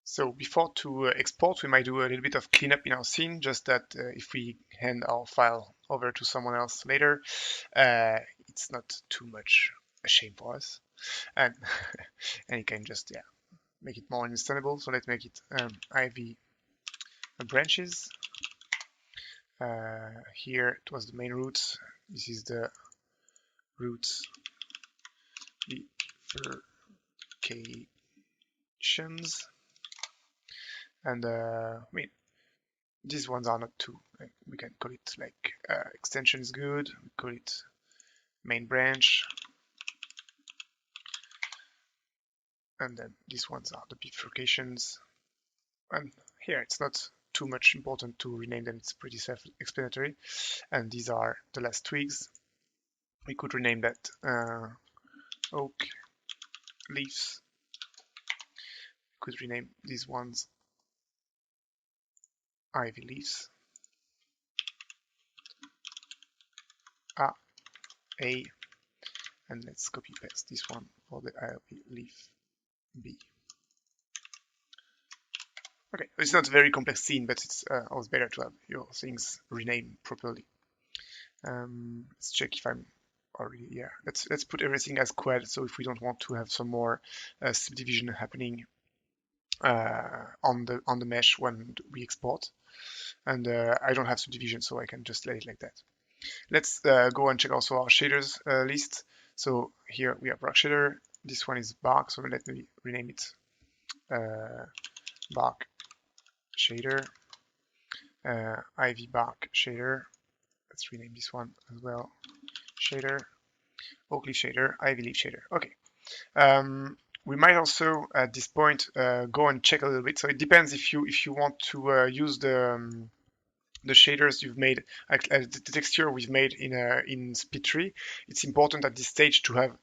So before to export, we might do a little bit of cleanup in our scene, just that if we hand our file over to someone else later, it's not too much a shame for us. And, and it can just, yeah, make it more understandable. So let's make it Ivy branches. Here it was the main roots. This is the roots bifurcations. And I mean, these ones are not too, like, we can call it like extension is good, we call it main branch, and then these ones are the bifurcations. And here it's not too much important to rename them, it's pretty self-explanatory. And these are the last twigs. We could rename that oak leaves. We could rename these ones ivy leaves. A, and let's copy paste this one for the ivy leaf B. Okay, it's not a very complex scene, but it's always better to have your things renamed properly. Let's check if I'm already, yeah. Let's put everything as quad, so if we don't want to have some more subdivision happening on the mesh when we export. And I don't have subdivision, so I can just let it like that. Let's go and check also our shaders list. So here we have rock shader. This one is bark, so let me rename it bark shader. Ivy bark shader. Let's rename this one as well. Shader, oak leaf shader, ivy leaf shader. Okay. We might also at this point go and check a little bit. So it depends if you want to use the shaders you've made, the texture we've made in Speed3. It's important at this stage to have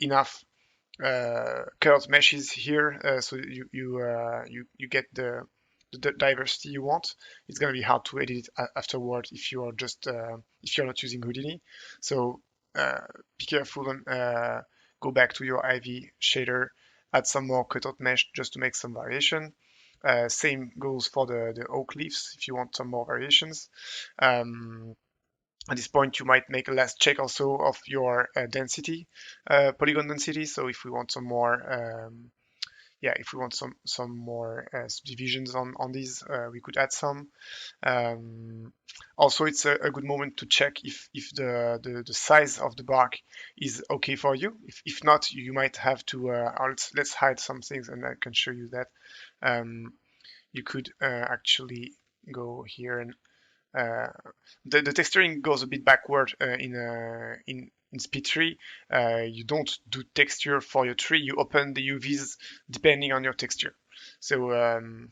enough colored meshes here, so you get the diversity you want. It's going to be hard to edit it afterward if you are just if you're not using Houdini. So be careful and go back to your Ivy shader, add some more cutout mesh just to make some variation. Same goes for the oak leaves if you want some more variations. At this point, you might make a last check also of your density, polygon density. So if we want some more, yeah, if we want some more subdivisions on these, we could add some. Also, it's a good moment to check if the size of the bark is okay for you. If not, you might have to. Let's hide some things, and I can show you that. You could actually go here and the texturing goes a bit backward in Speed3. You don't do texture for your tree. You open the UVs depending on your texture. So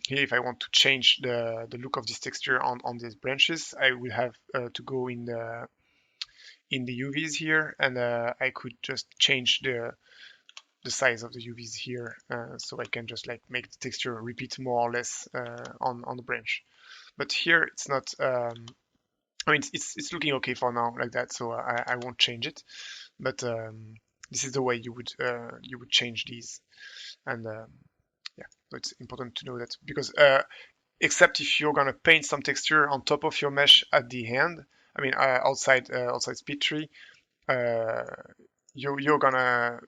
here, if I want to change the look of this texture on these branches, I will have to go in the UVs here, and I could just change the size of the UVs here, so I can just like make the texture repeat more or less on the branch. But here it's not. I mean, it's looking okay for now like that, so I won't change it. But this is the way you would change these, and yeah, so it's important to know that because except if you're gonna paint some texture on top of your mesh at the end, I mean outside Speed3, you're gonna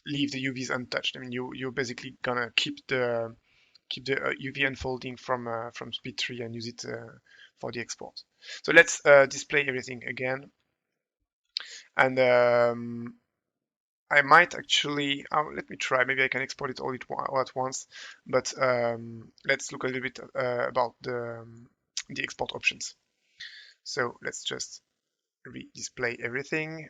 leave the UVs untouched. I mean, you're basically gonna keep the UV unfolding from Speed3 and use it for the export. So let's display everything again. And I might actually, let me try, maybe I can export it all at once, but let's look a little bit about the export options. So let's just display everything,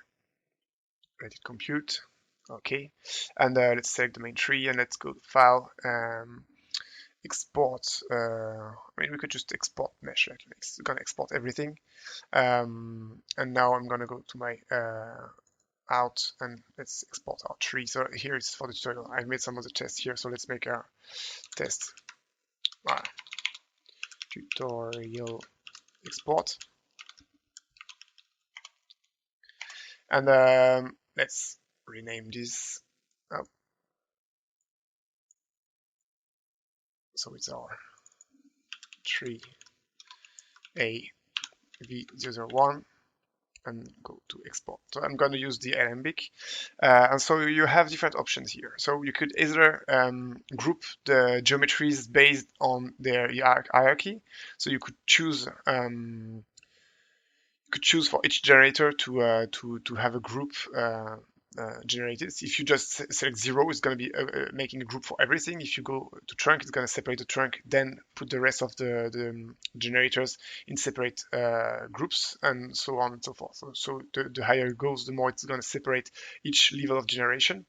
let it compute, okay, and let's select the main tree and let's go to File, export. I mean, we could just export mesh, right? It's gonna export everything. And now I'm gonna go to my out and let's export our tree. So here is for the tutorial. I've made some of the tests here, so let's make a test. Tutorial export. And let's rename this. Oh, So it's our tree A V001 and go to export. So I'm going to use the Alembic. And so you have different options here. So you could either group the geometries based on their hierarchy. So you could choose for each generator to have a group generated. If you just select 0, it's going to be making a group for everything. If you go to trunk, it's going to separate the trunk, then put the rest of the generators in separate groups, and so on and so forth. So the higher it goes, the more it's going to separate each level of generation.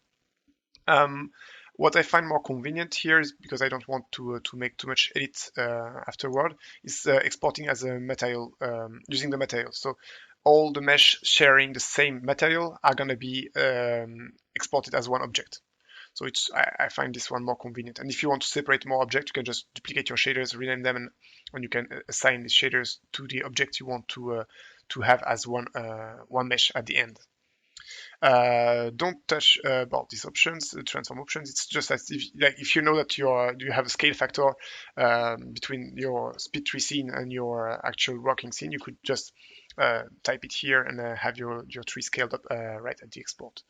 What I find more convenient here is, because I don't want to make too much edit afterward, is exporting as a material, using the material. So all the mesh sharing the same material are going to be exported as one object. So I find this one more convenient. And if you want to separate more objects, you can just duplicate your shaders, rename them, and you can assign these shaders to the object you want to have as one mesh at the end. Don't touch about these options, the transform options. It's just as if you know that you have a scale factor between your speed tree scene and your actual rocking scene, you could just type it here and have your tree scaled up right at the export.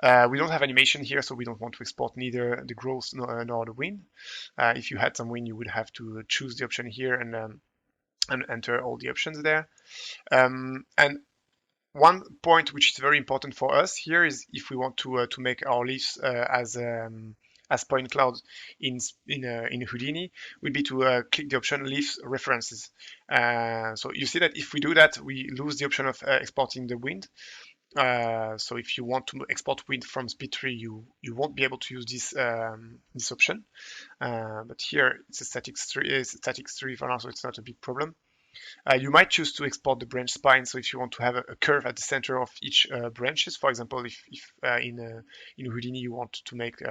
We don't have animation here, so we don't want to export neither the growth nor the wind. If you had some wind, you would have to choose the option here and enter all the options there. And one point which is very important for us here is if we want to make our leaves as point clouds in Houdini, would be to click the option Leaves References. So you see that if we do that, we lose the option of exporting the wind. So if you want to export wind from SpeedTree, you won't be able to use this option. But here it's a static tree for now, so it's not a big problem. You might choose to export the branch spine. So if you want to have a curve at the center of each branches, for example, if in Houdini you want to make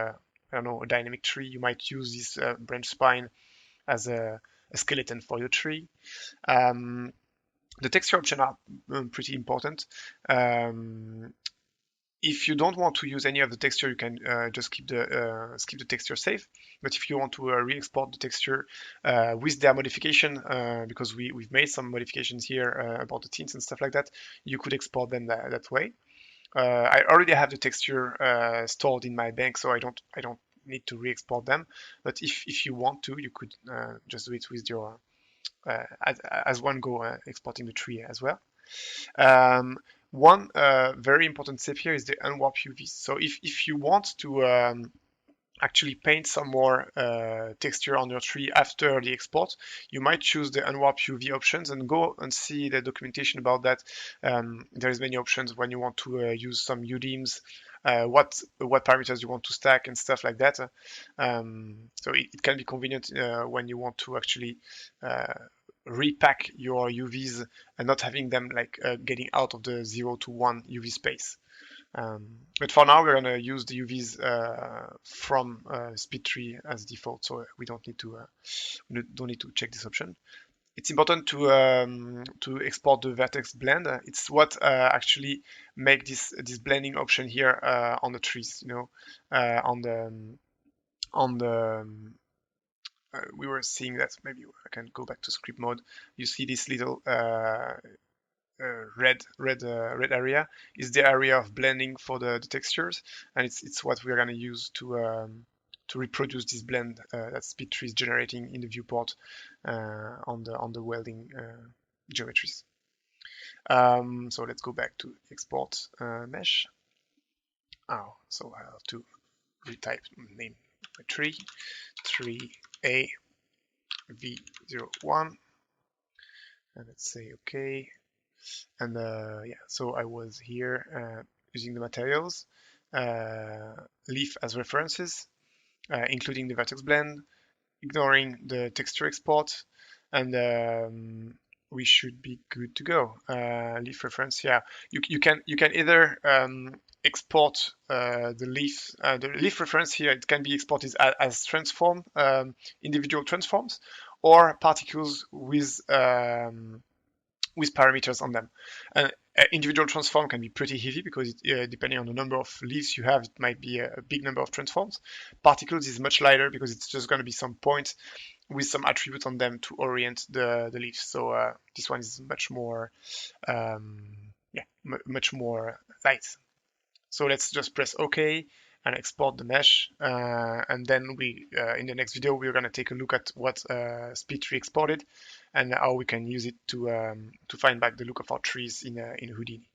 I don't know, a dynamic tree, you might use this branch spine as a skeleton for your tree. The texture options are pretty important. If you don't want to use any of the texture, you can just skip the texture safe. But if you want to re-export the texture with their modification, because we've made some modifications here about the tints and stuff like that, you could export them that way. I already have the texture stored in my bank, so I don't need to re-export them. But if you want to, you could just do it with your as one go exporting the tree as well. One very important step here is the unwarp UVs. So if you want to actually paint some more texture on your tree after the export, you might choose the unwarp UV options and go and see the documentation about that. There's many options when you want to use some UDIMs, what parameters you want to stack and stuff like that. So it can be convenient when you want to actually repack your UVs and not having them like getting out of the 0 to 1 UV space. But for now, we're going to use the UVs from SpeedTree as default, so we don't need to check this option. It's important to export the vertex blend. It's what actually make this blending option here on the trees. We were seeing that. Maybe I can go back to script mode. You see this little red area is the area of blending for the textures, and it's what we're going to use to reproduce this blend that SpeedTree is generating in the viewport on the welding geometries. So let's go back to export mesh. So I have to retype name my tree A V01, and let's say okay. And yeah, so I was here using the materials, leaf as references, including the vertex blend, ignoring the texture export, and we should be good to go. Leaf reference, yeah, you can either export the leaf reference here. It can be exported as transform, individual transforms, or particles with with parameters on them. And individual transform can be pretty heavy because depending on the number of leaves you have, it might be a big number of transforms. Particles is much lighter because it's just going to be some points with some attributes on them to orient the leaves. So this one is much more, much more light. So let's just press OK and export the mesh. And then in the next video, we're going to take a look at what split tree exported and how we can use it to find back the look of our trees in Houdini.